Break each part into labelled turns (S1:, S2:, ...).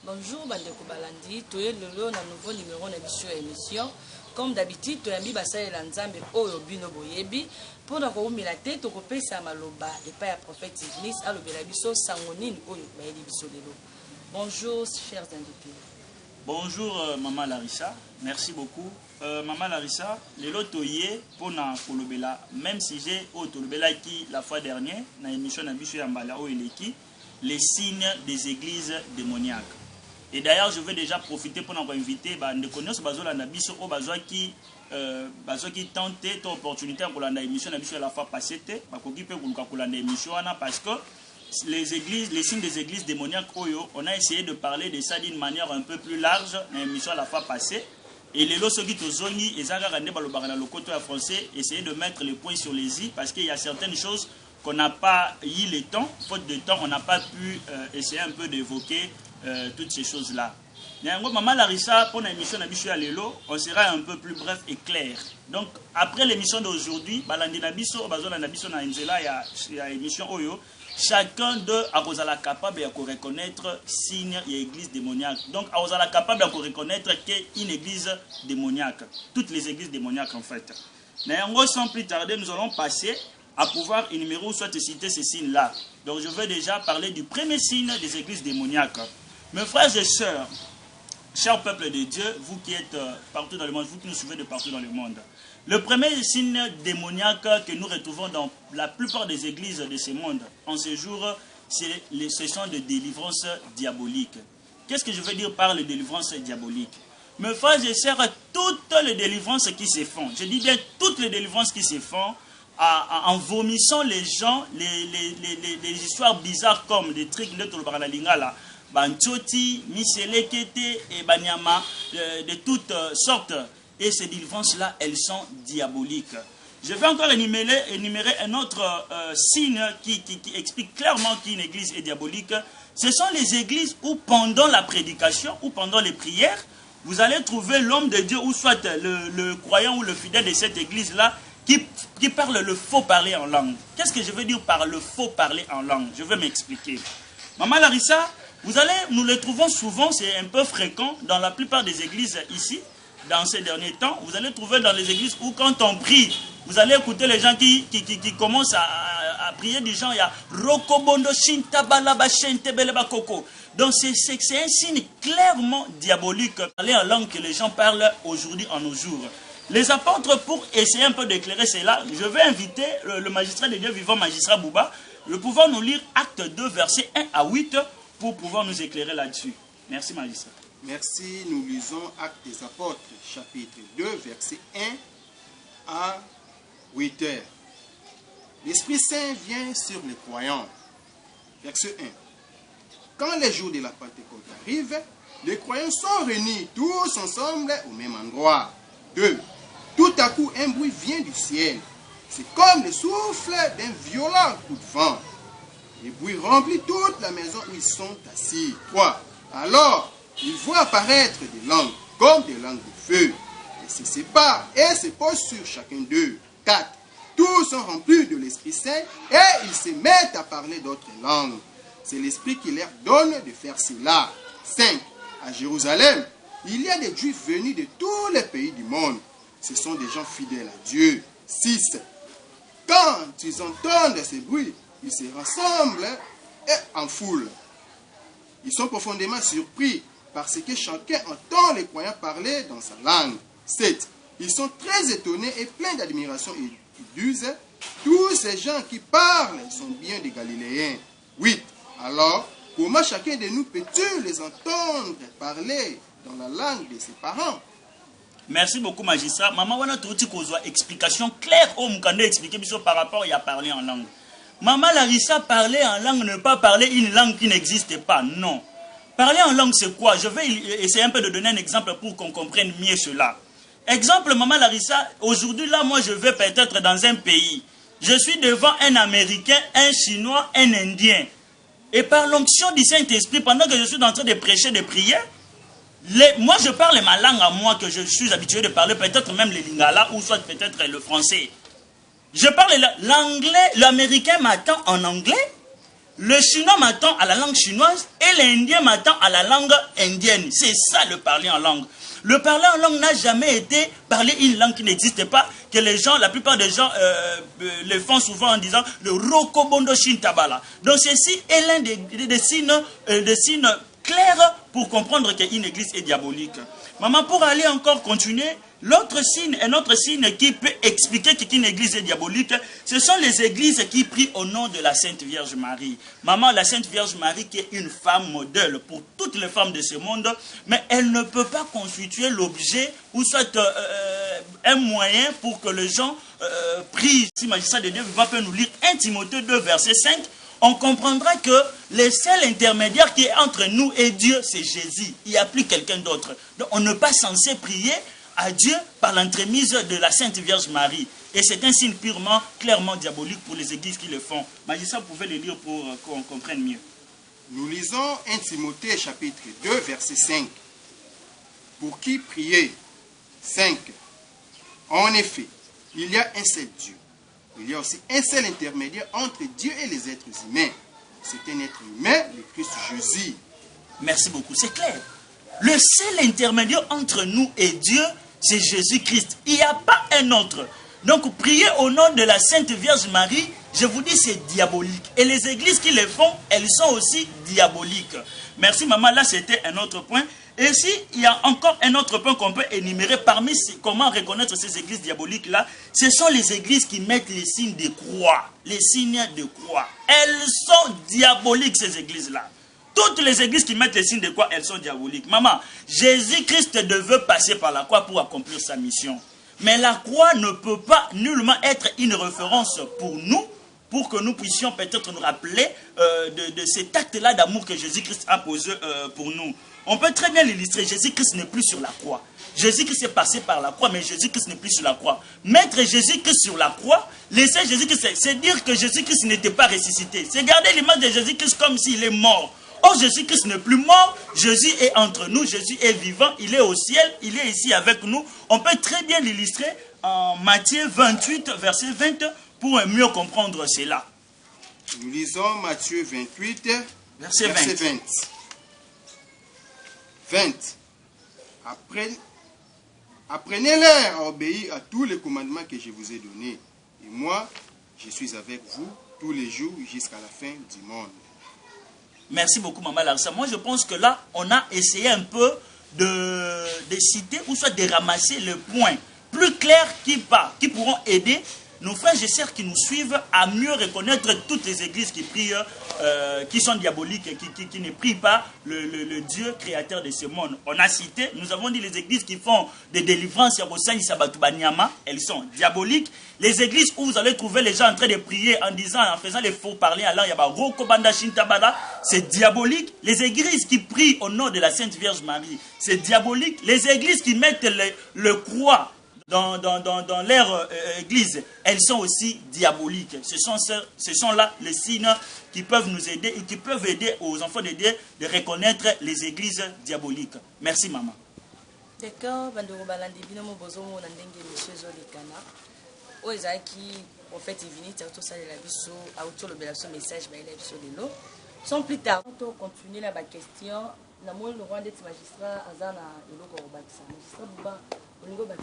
S1: Bonjour Bandeko Balandi, toye lelo na nouveau numéro na biso émission. Comme d'habitude, toyambi basalela nzambe oyo bino boyebi pour na koumela te tokopesa maloba epai ya prophète Ignis alobela biso sango nini oyo bayeli biso lelo. Bonjour chers invités.
S2: Bonjour Maman Larissa, merci beaucoup. Maman Larissa, lelo toye pour na kolobela même sujet au tolobela qui la fois dernière na émission na biso ya mbala o eleki les signes des églises démoniaques. Et d'ailleurs, je veux déjà profiter pour nous inviter de connaître Bazola Nabiso au Bazoa qui tentait cette opportunité pour l'émission à la fois passée, parce que les églises, les signes des églises démoniaques, on a essayé de parler de ça d'une manière un peu plus large dans l'émission à la fois passée. Et les lots qui tozoni et Zaga Rande Balobarana le côté français essayer de mettre les points sur les i parce qu'il y a certaines choses qu'on n'a pas eu le temps, faute de temps, on n'a pas pu essayer un peu d'évoquer toutes ces choses-là. Maman Larissa, pour l'émission Nabiso à Lelo, on sera un peu plus bref et clair. Donc, après l'émission d'aujourd'hui, Balandi Nabiso, Bazola Nabiso na Nzela, il y a émission Oyo, chacun d'eux a capable de reconnaître signe et église démoniaque. Donc, a capable de reconnaître qu'une église démoniaque. Toutes les églises démoniaques, en fait. Sans plus tarder, nous allons passer à pouvoir énumérer ou soit citer ces signes-là. Donc, je vais déjà parler du premier signe des églises démoniaques. Mes frères et sœurs, chers peuples de Dieu, vous qui êtes partout dans le monde, vous qui nous suivez de partout dans le monde, le premier signe démoniaque que nous retrouvons dans la plupart des églises de ce monde, en ce jour, ce sont des délivrances diaboliques. Qu'est-ce que je veux dire par les délivrances diaboliques? Mes frères et sœurs, toutes les délivrances qui se font, je dis bien toutes les délivrances qui se font, en vomissant les gens, les histoires bizarres comme des trucs de Tolbaralingala, Banchoti, Miselekete et Banyama, de toutes sortes. Et ces délivrances-là, elles sont diaboliques. Je vais encore énumérer un autre signe qui explique clairement qu'une église est diabolique. Ce sont les églises où pendant la prédication, ou pendant les prières, vous allez trouver l'homme de Dieu, ou soit le croyant ou le fidèle de cette église-là, qui parle le faux parler en langue. Qu'est-ce que je veux dire par le faux parler en langue? Je vais m'expliquer. Maman Larissa, nous le trouvons souvent, c'est un peu fréquent dans la plupart des églises ici, dans ces derniers temps. Vous allez trouver dans les églises où quand on prie, vous allez écouter les gens qui commencent à prier du genre, il y a Rokobondo Shintabalaba Shentebeleba Koko. Donc c'est un signe clairement diabolique, parler en langue que les gens parlent aujourd'hui en nos jours. Les apôtres, pour essayer un peu d'éclairer cela, je vais inviter le magistrat de Dieu vivant, magistrat Bouba, de pouvoir nous lire Acte 2, versets 1 à 8, pour pouvoir nous éclairer là-dessus. Merci, magistrat.
S3: Merci, nous lisons Actes des Apôtres, chapitre 2, versets 1 à 8 heures. L'Esprit Saint vient sur les croyants. Verset 1. Quand les jours de la Pentecôte arrivent, les croyants sont réunis tous ensemble au même endroit. 2. Tout à coup, un bruit vient du ciel. C'est comme le souffle d'un violent coup de vent. Le bruit remplit toute la maison où ils sont assis. 3. Alors, ils voient apparaître des langues, comme des langues de feu. Et se séparent et se posent sur chacun d'eux. 4. Tous sont remplis de l'Esprit Saint et ils se mettent à parler d'autres langues. C'est l'Esprit qui leur donne de faire cela. 5. À Jérusalem, il y a des Juifs venus de tous les pays du monde. Ce sont des gens fidèles à Dieu. 6. Quand ils entendent ces bruits, ils se rassemblent et en foule. Ils sont profondément surpris parce que chacun entend les croyants parler dans sa langue. 7. Ils sont très étonnés et pleins d'admiration et ils disent, tous ces gens qui parlent sont bien des Galiléens. 8. Alors, comment chacun de nous peut-il les entendre parler dans la langue de ses parents?
S2: Merci beaucoup, magistrat. Maman, on a trouvé une explication claire au Mukande expliquer par rapport à parler en langue. Maman Larissa, parler en langue, ne pas parler une langue qui n'existe pas. Non. Parler en langue, c'est quoi? Je vais essayer un peu de donner un exemple pour qu'on comprenne mieux cela. Exemple, Maman Larissa, aujourd'hui, là, moi, je vais peut-être dans un pays. Je suis devant un Américain, un Chinois, un Indien. Et par l'onction du Saint-Esprit, pendant que je suis en train de prêcher, de prier, moi, je parle ma langue à moi, que je suis habitué de parler, peut-être même le lingala, ou soit peut-être le français. Je parle l'anglais, l'américain m'attend en anglais, Le chinois m'attend à la langue chinoise et l'indien m'attend à la langue indienne. C'est ça le parler en langue. Le parler en langue n'a jamais été parler une langue qui n'existe pas, que les gens, la plupart des gens le font souvent en disant le Rokobondo Shintabala. Donc ceci est l'un des signes clairs pour comprendre qu'une église est diabolique. Maman, pour aller encore continuer, l'autre signe, un autre signe qui peut expliquer qu'une église est diabolique, ce sont les églises qui prient au nom de la Sainte Vierge Marie. Maman, la Sainte Vierge Marie qui est une femme modèle pour toutes les femmes de ce monde, mais elle ne peut pas constituer l'objet ou soit un moyen pour que les gens prient. Si magistrat de Dieu peut nous lire 1 Timothée 2, verset 5, on comprendra que le seul intermédiaire qui est entre nous et Dieu, c'est Jésus. Il n'y a plus quelqu'un d'autre. Donc on n'est pas censé prier à Dieu par l'entremise de la Sainte Vierge Marie. Et c'est un signe purement, clairement diabolique pour les églises qui le font. Magistrat, vous pouvez le lire pour qu'on comprenne mieux.
S3: Nous lisons 1 Timothée chapitre 2, verset 5. Pour qui prier? 5. En effet, il y a un seul Dieu. Il y a aussi un seul intermédiaire entre Dieu et les êtres humains. C'est un être humain, le Christ Jésus.
S2: Merci beaucoup, c'est clair. Le seul intermédiaire entre nous et Dieu, c'est Jésus-Christ. Il n'y a pas un autre. Donc, prier au nom de la Sainte Vierge Marie, je vous dis, c'est diabolique. Et les églises qui le font, elles sont aussi diaboliques. Merci, maman. Là, c'était un autre point. Et ici, il y a encore un autre point qu'on peut énumérer parmi comment reconnaître ces églises diaboliques-là. Ce sont les églises qui mettent les signes de croix. Les signes de croix. Elles sont diaboliques, ces églises-là. Toutes les églises qui mettent les signes de croix, elles sont diaboliques. Maman, Jésus-Christ devait passer par la croix pour accomplir sa mission. Mais la croix ne peut pas nullement être une référence pour nous, pour que nous puissions peut-être nous rappeler de cet acte-là d'amour que Jésus-Christ a posé pour nous. On peut très bien l'illustrer. Jésus-Christ n'est plus sur la croix. Jésus-Christ est passé par la croix, mais Jésus-Christ n'est plus sur la croix. Mettre Jésus-Christ sur la croix, laisser Jésus-Christ, c'est dire que Jésus-Christ n'était pas ressuscité. C'est garder l'image de Jésus-Christ comme s'il est mort. Or, Jésus-Christ n'est plus mort, Jésus est entre nous, Jésus est vivant, il est au ciel, il est ici avec nous. On peut très bien l'illustrer en Matthieu 28, verset 20, pour mieux comprendre cela.
S3: Nous lisons Matthieu 28, verset 20. 20. Apprenez-leur à obéir à tous les commandements que je vous ai donnés. Et moi, je suis avec vous tous les jours jusqu'à la fin du monde.
S2: Merci beaucoup, Maman Larissa. Moi, je pense que là, on a essayé un peu de citer ou soit de ramasser le point plus clair qui pourront aider nos frères et sœurs qui nous suivent à mieux reconnaître toutes les églises qui prient, qui sont diaboliques, qui ne prient pas le Dieu créateur de ce monde. On a cité, nous avons dit les églises qui font des délivrances, elles sont diaboliques. Les églises où vous allez trouver les gens en train de prier en faisant les faux parler, alors il y a Rokobanda Shintabada, c'est diabolique. Les églises qui prient au nom de la Sainte Vierge Marie, c'est diabolique. Les églises qui mettent le croix dans leur église, elles sont aussi diaboliques. Ce sont là les signes qui peuvent nous aider et qui peuvent aider aux enfants de Dieu de reconnaître les églises diaboliques. Merci, maman.
S1: D'accord, bandoro balandi binomo bozomo na ndenge monsieur Zolekana. O ezaki prophète divini tout ça la biso auto le belaso message ba ila biso lelo. Sans plus tard, on continue la question. Na mo le roi d'être magistrat azana eloko obakisa. Magistrat Buba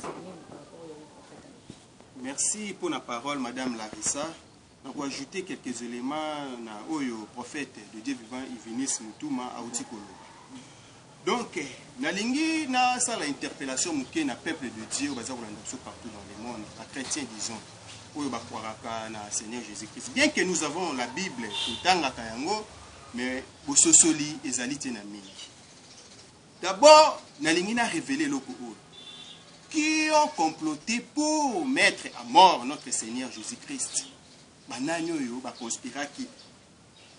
S3: merci pour la parole, Madame Larissa. On va ajouter quelques éléments au prophète de Dieu vivant, Ivinis Mutuma Aoutikolo. Donc, Nalingi na ça l'interpellation mouké na peuple de Dieu, partout dans le monde, à chrétiens disons, au Bakwaraka na Seigneur Jésus-Christ. Bien que nous avons la Bible, Tanga Kayango, mais Bososoli et Zalite Namili. D'abord, Nalingi na révélé l'oko qui ont comploté pour mettre à mort notre Seigneur Jésus-Christ. Bananyo yo ba conspiraki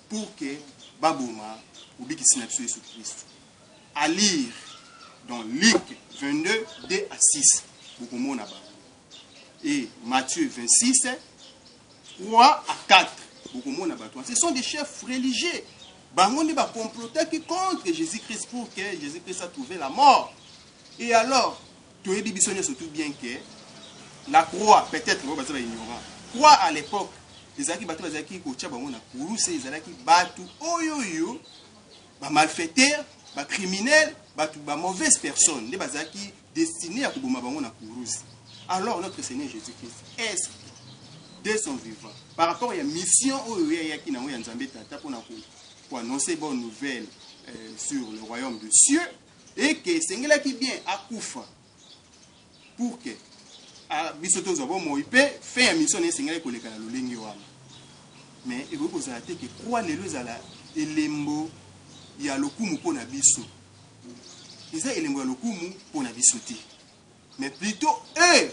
S3: pour que Babouma ou Bikisinapiso Jésus-Christ. À lire dans Luc 22, 2 à 6, et Matthieu 26, 3 à 4. Ce sont des chefs religieux. Bangondi ba comploté contre Jésus-Christ pour que Jésus-Christ a trouvé la mort. Et alors, tu es surtout bien que la croix, peut-être, croix à l'époque, ezalaki bato bazalaki kotia bango na kuruse ezalaki bato oyo ba malfaiteur, ba criminel, bato ba mauvaise personne nde bazalaki destiné à koboma bango na kuruse. Alors notre Seigneur Jésus-Christ est de son vivant par rapport à la mission oyo yaki na Nzambe tata pour annoncer bonne nouvelle sur le royaume de cieux et que sengelaki bien akufa pour que biso tozwa moipe fait ya mission ne sengelaki koleka na lolengi wana. Mais il faut que que croire lelo ezala elembo ya lokumu pona biso. Eza elembo ya lokumu pona biso te. Mais plutôt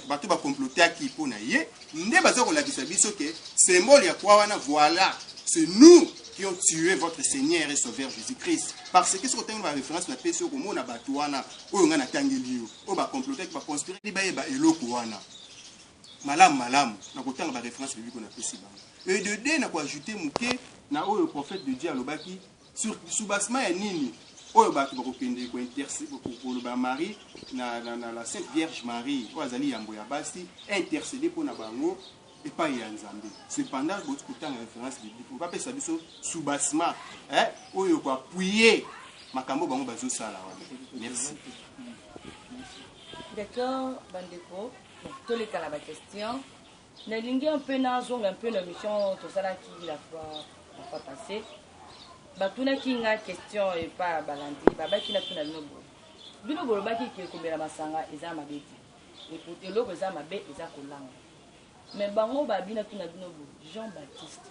S3: bato ba comploter qui pona ye nde baza ko labisa biso que symbole ya kwa wana voilà c'est nous qui ont tué votre Seigneur et Sauveur Jésus-Christ. Parce que ce que va référence na peso ko mona bato wana oyo nga na tangeli yo o ba comploter ba conspirer ba eloko wana. Malam na kotanga ba référence biblique na pesi ba. Et de deux na ko ajouter muke na oyo prophète de Dieu alobaki sur soubasma ya nini oyo bato bakokende ko intercéder pour le Marie na la Sainte Vierge Marie o azali yambo ya basi intercéder pour na bango et pas ya Nzambe. Cependant votre kotanga référence biblique on va pesa biso soubasma oyo ko appuyer makambo bango bazo sala wana. Merci.
S1: D'accord, bandeko. Tous les cas la question. Nalingi un peu nazonga un peu la mission tout ça là qui la fois passée. Batuna ki nga question et pas balandi baba ki na tuna nobo. Bino boloba ki ko bela masanga eza mabeti. Et pour te lobo eza mabe eza kolanga. Mais bango babina tuna nobo Jean-Baptiste.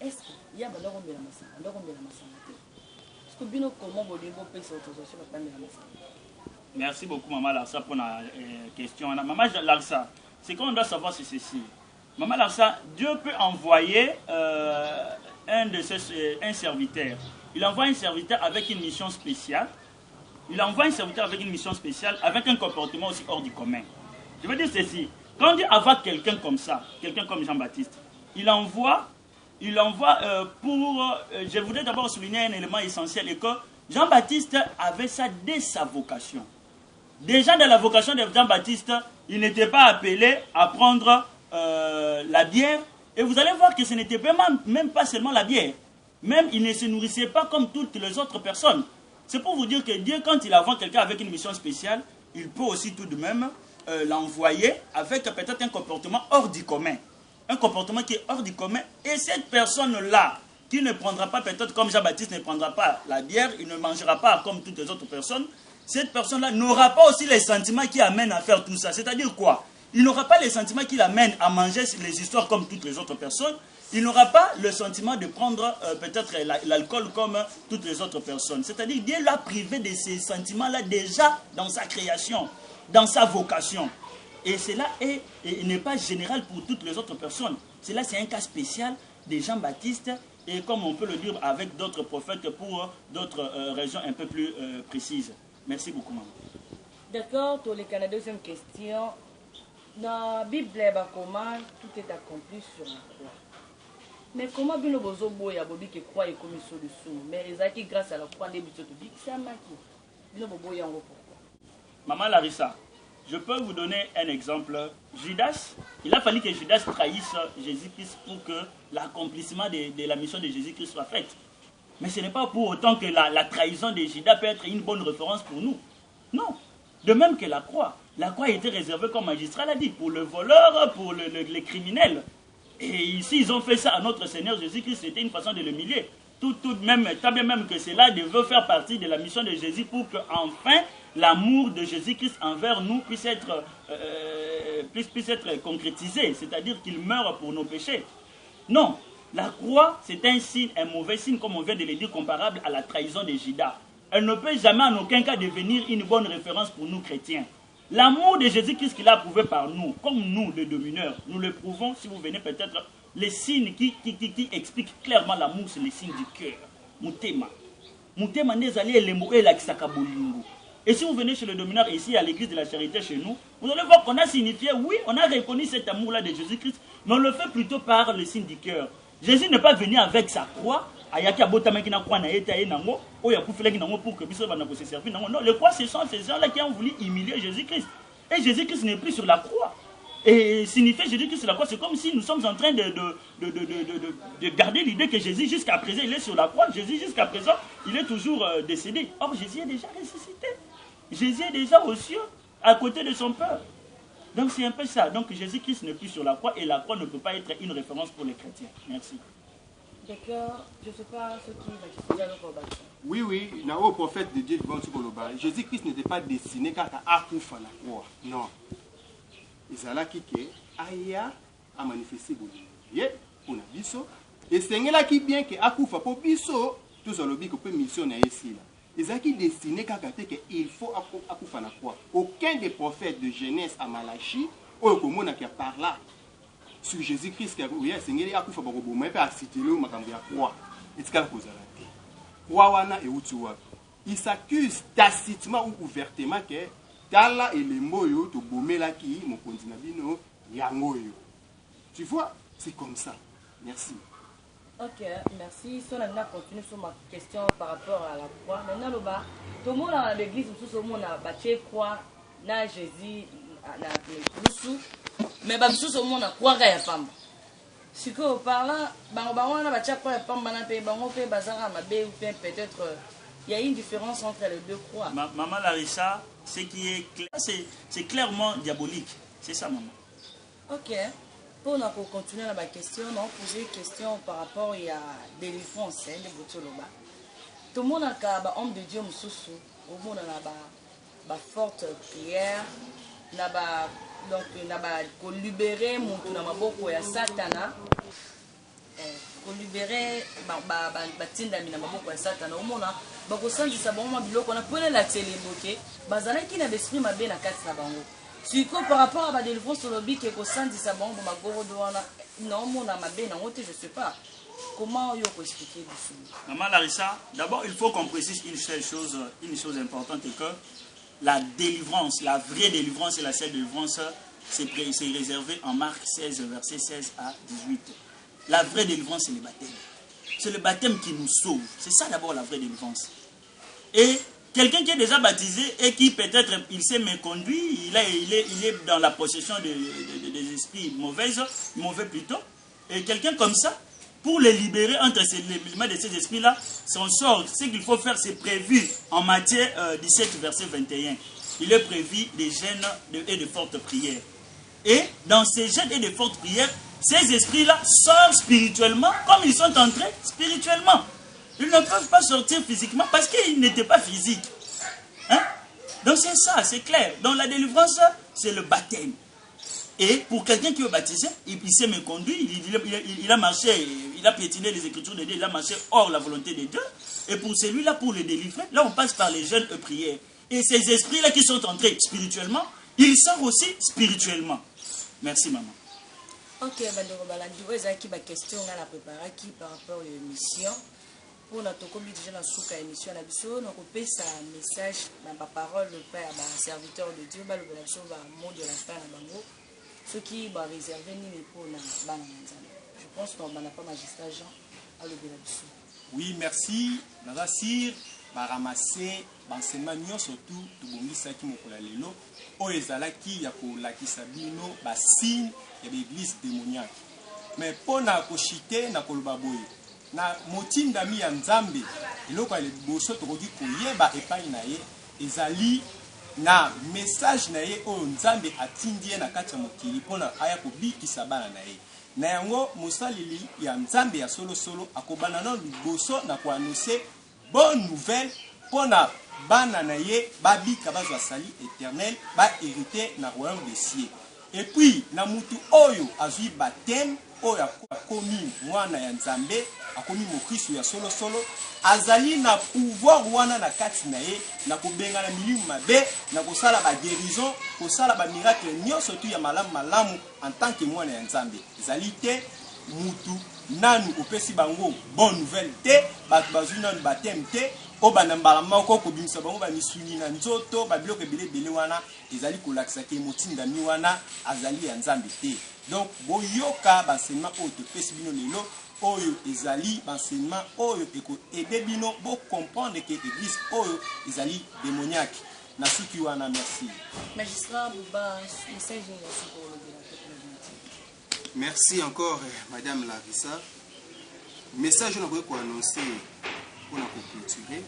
S1: Est-ce qu'il y a balo ko bela masanga? Ndoko bela masanga te. Est-ce que bino comment bolingo pesa autorisation ba bela masanga?
S2: Merci beaucoup Maman Larsa pour la question. Maman Larsa, ce qu'on doit savoir c'est ceci. Maman Larsa, Dieu peut envoyer un serviteur. Il envoie un serviteur avec une mission spéciale. Il envoie un serviteur avec une mission spéciale, avec un comportement aussi hors du commun. Je veux dire ceci. Quand Dieu envoie quelqu'un comme ça, quelqu'un comme Jean-Baptiste, il envoie pour... je voudrais d'abord souligner un élément essentiel et que Jean-Baptiste avait ça dès sa vocation. Déjà dans la vocation de Jean-Baptiste, il n'était pas appelé à prendre la bière. Et vous allez voir que ce n'était même pas seulement la bière. Même il ne se nourrissait pas comme toutes les autres personnes. C'est pour vous dire que Dieu, quand il envoie quelqu'un avec une mission spéciale, il peut aussi tout de même l'envoyer avec peut-être un comportement hors du commun. Un comportement qui est hors du commun. Et cette personne-là, qui ne prendra pas, peut-être comme Jean-Baptiste ne prendra pas la bière, il ne mangera pas comme toutes les autres personnes, cette personne-là n'aura pas aussi les sentiments qui amènent à faire tout ça. C'est-à-dire quoi? Il n'aura pas les sentiments qui l'amènent à manger les histoires comme toutes les autres personnes. Il n'aura pas le sentiment de prendre peut-être l'alcool comme toutes les autres personnes. C'est-à-dire Dieu l'a privé de ces sentiments-là déjà dans sa création, dans sa vocation. Et cela n'est pas général pour toutes les autres personnes. Cela, c'est un cas spécial de Jean-Baptiste et comme on peut le dire avec d'autres prophètes pour d'autres régions un peu plus précises. Merci beaucoup, maman.
S1: D'accord, pour la deuxième question. Dans la Bible, comment tout est accompli sur la croix. Mais comment bien le bozo boya bobi qui croit et comme sur le sous. Mais Isaac grâce à la croix des buts dit c'est un maki. Bien le boya en pourquoi.
S2: Maman Larissa, je peux vous donner un exemple. Judas, il a fallu que Judas trahisse Jésus-Christ pour que l'accomplissement de la mission de Jésus-Christ soit faite. Mais ce n'est pas pour autant que la trahison de Judas peut être une bonne référence pour nous. Non. De même que la croix. La croix était réservée, comme magistrat l'a dit, pour le voleur, pour les criminels. Et ici, ils ont fait ça à notre Seigneur Jésus-Christ. C'était une façon de l'humilier. Tout de même, tant bien même que cela devait faire partie de la mission de Jésus pour qu'enfin, l'amour de Jésus-Christ envers nous puisse être concrétisé. C'est-à-dire qu'il meurt pour nos péchés. Non. La croix, c'est un signe, un mauvais signe, comme on vient de le dire, comparable à la trahison de Judas. Elle ne peut jamais en aucun cas devenir une bonne référence pour nous chrétiens. L'amour de Jésus-Christ qu'il a prouvé par nous, comme nous, les domineurs, nous le prouvons, si vous venez peut-être, les signes qui expliquent clairement l'amour, c'est les signes du cœur. Moutema. Moutema nezali elembo elakisaka bolingo. Et si vous venez chez le domineur ici à l'église de la Charité chez nous, vous allez voir qu'on a signifié, oui, on a reconnu cet amour-là de Jésus-Christ, mais on le fait plutôt par le signe du cœur. Jésus n'est pas venu avec sa croix, ayaki abotamaki na croix na yeta nango, oya kufelaki nango pour que biso bana ko se servir nango. Non, les croix ce sont ces gens-là qui ont voulu humilier Jésus-Christ. Et Jésus-Christ n'est plus sur la croix. Et signifier Jésus-Christ sur la croix, c'est comme si nous sommes en train de garder l'idée que Jésus jusqu'à présent, il est sur la croix. Jésus jusqu'à présent, il est toujours décédé. Or, Jésus est déjà ressuscité. Jésus est déjà aux cieux, à côté de son Père. Donc c'est un peu ça. Donc Jésus-Christ n'est plus sur la croix et la croix ne peut pas être une référence pour les chrétiens. Merci.
S1: D'accord, je ne sais pas ce qui va se faire.
S3: Oui, oui, le prophète de Dieu, Jésus-Christ n'était pas destiné qu'à Akoufa la croix. Non. Ezalaki ke aya a manifester boye pour na biso et sengelaki bien que akufa po biso tous alobi ko pe mission na esila ezalaki destiné kaka te que il faut akufa na croix. Aucun des prophètes de Genèse à Malachi oyo komona ki par là sur Jésus-Christ qui a oui sengeli akufa ba ko boma pe asitelo makambo ya croix etikala kozala te croix wana e uti wa il s'accuse tacitement ou ouvertement que Tala et les moyens to bomelaki mon continabino yangoyo. Tu vois, c'est comme ça. Merci.
S1: Ok, merci. Si on a continué sur ma question par rapport à la croix, maintenant le bas, tout le monde dans l'église, tout le monde a battu croix, na Jésus, na Jésus, mais tout le monde a croix à la femme. Si que par là, on a battu croix à la femme, on peut bazar ma bé ou peut-être il y a une différence entre les deux croix.
S2: Maman Larissa, ce qui est clair, c'est clairement diabolique. C'est ça, maman.
S1: Ok. Pour continuer la question, on a posé une question par rapport à la délivrance de Botoloba. Tout le monde a un homme de Dieu, au monde a une forte prière, donc on a libéré mon Satana. Pour libérer batindami na maboko ya Satana omona bakosandisa bango biloko na pona la téléboke bazalaki na l'esprit mabe na kati na bango siko par rapport à ba délivrance lobi ke kosandisa bango magorodo wana na omona mabe na ngote je sais pas comment yo ko expliquer dessus.
S2: Maman Larissa, d'abord il faut qu'on précise une chose importante et que la délivrance, la vraie délivrance et la seule délivrance c'est réservé en Marc 16 verset 16 à 18. La vraie délivrance, c'est le baptême. C'est le baptême qui nous sauve. C'est ça d'abord la vraie délivrance. Et quelqu'un qui est déjà baptisé et qui peut-être il s'est méconduit, il est dans la possession des esprits mauvais plutôt. Et quelqu'un comme ça, pour les libérer entre les mains de ces esprits-là, son sort, ce qu'il faut faire, c'est prévu en Matthieu 17, verset 21. Il est prévu des jeûnes et de fortes prières. Et dans ces jeûnes et de fortes prières, ces esprits-là sortent spirituellement comme ils sont entrés spirituellement. Ils ne peuvent pas sortir physiquement parce qu'ils n'étaient pas physiques. Hein? Donc c'est ça, c'est clair. Donc la délivrance, c'est le baptême. Et pour quelqu'un qui est baptisé, il s'est méconduit, il a marché, il a piétiné les Écritures de Dieu, il a marché hors la volonté de Dieu. Et pour celui-là, pour le délivrer, là on passe par les jeûnes et prières. Et ces esprits-là qui sont entrés spirituellement, ils sortent aussi spirituellement. Merci maman.
S1: Ok, bandeko balandi oyo ezalaki question nga na préparaki par rapport à l'émission pour na tokomi déjà na suka émission na biso na kopesa message na ba parole le père ba serviteur de Dieu ba lobela biso ba mot de la fin na bango ce qui ba réservé nini pour na bana nzambe. Je pense qu'on n'a pas magistrat Jean à lobela biso.
S3: Oui, merci. Nazasir ba ramasser l'enseignement surtout to bongisaki mokola lelo oyo ezalaki ya kolakisa bino ba signe et l'église démoniaque. Mais pour na koshite na koloba boye na motindami ya nzambe eloko ya liboso tokoki koyeba epai na ye ezali na message na ye oyo nzambe atindi ye na kati ya mokili mpona aya kobikisa bana na ye na yango mosaleli ya nzambe ya solosolo akobana na liboso na koannonce bonne nouvelle mpona bana na ye babika bazwa sali éternel bahérité na royaume des cieux. Et puis, na mutu oyo azui baptême oyo akomi mwana ya nzambe akomi mokristo ya solo solo azali na pouvoir wana na kati na ye na kobenga na milimu mabe na kosala ba guérison kosala ba miracle nyonso tu ya malamu en tant que mwana ya nzambe ezali te mutu nanu opesi bango bonne nouvelle te bato bazui nanu baptême te o bana mbala moko ko bimisa bango ba misuni na nzoto ba biloko ebele wana ezali kolakisa ke motindami wana azali ya nzambe te. Donc boyoka banseignement oyo topesi bino lelo oyo ezali banseignement oyo eko ede bino bo comprendre que église oyo ezali démoniaque na suki wana. Merci
S1: magistrat Bouba message pour le
S3: Merci encore, Madame Larissa. Message on a voulu annoncer pour la clôturer.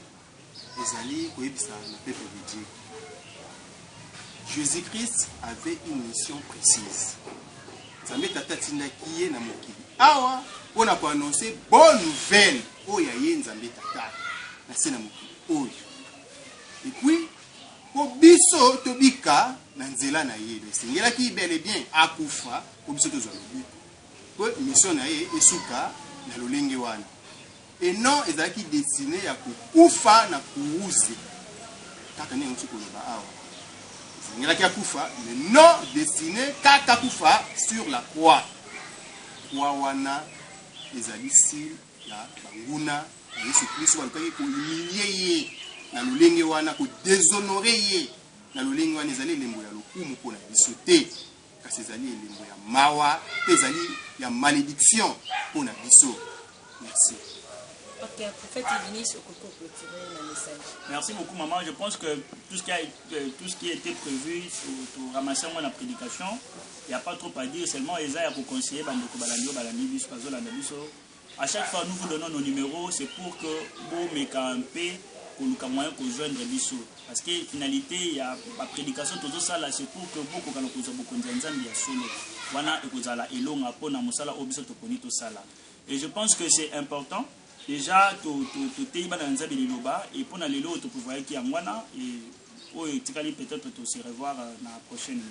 S3: Ezali koyebisa le peuple de Dieu. Jésus-Christ avait une mission précise. Zambe tata tina kiye na mokili. Awa on a annoncer bonne nouvelle. Oya ye nzambe tata na sena mokili. Oyo. Et puis pour biso tobika na nzela na ye. Singela ki bel et bien akufa pour biso tozwa lobi. Pour mission na ye esuka na lolenge wana. Et non ezalaki destiné ya kufa na kuuze. Kaka ne ntuko loba awa. Ezalaki akufa mais non destiné kaka kufa sur la croix. Croix wana ezali si ya banguna Yesu Kristo balukaki ko humilier ye na lolenge wana ko déshonorer ye na lolenge wana ezali lembo ya lokumu pona biso te kasi ezali lembo ya mawa pe ezali ya malédiction pona biso. Merci.
S1: Ok, prophète Vinis, au cours clôturer le message.
S2: Merci beaucoup, maman. Je pense que tout ce qui a été prévu pour ramasser moi la prédication, il n'y a pas trop à dire. Seulement, Esaïe pour conseiller Bandoko Balandio, Balanibis, Pazo, Landabiso. À chaque fois, nous vous donnons nos numéros, c'est pour que vous mettez un peu pour nous moyen pour joindre Bisso. Parce que finalité, il y a la prédication, tout ça là, c'est pour que beaucoup de gens beaucoup de gens bien solo. Voilà, et que vous allez elonga pour na musala obiso to koni to sala. Et je pense que c'est important. Déjà, tout est dans le et pour aller l'autre pour voir qui est en et peut-être se revoir dans la prochaine.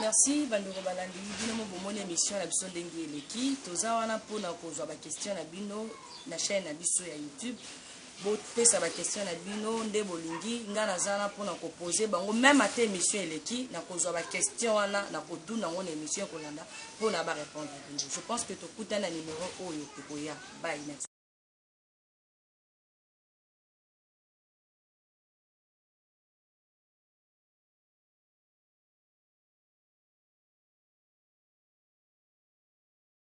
S1: Merci, Bandoro Balandi. Bino mo émission la biso dengi eleki. Toza wana pona kozwa ba question na bino na chaîne na biso ya YouTube. Bo pesa ba question na bino nde bolingi ngana zana pona ko poser bango même à tes émission eleki na kozwa ba question wana na kotuna ngona émission kolanda pona ba répondre. Je pense que to kutana numéro oyo ko ya. Bye.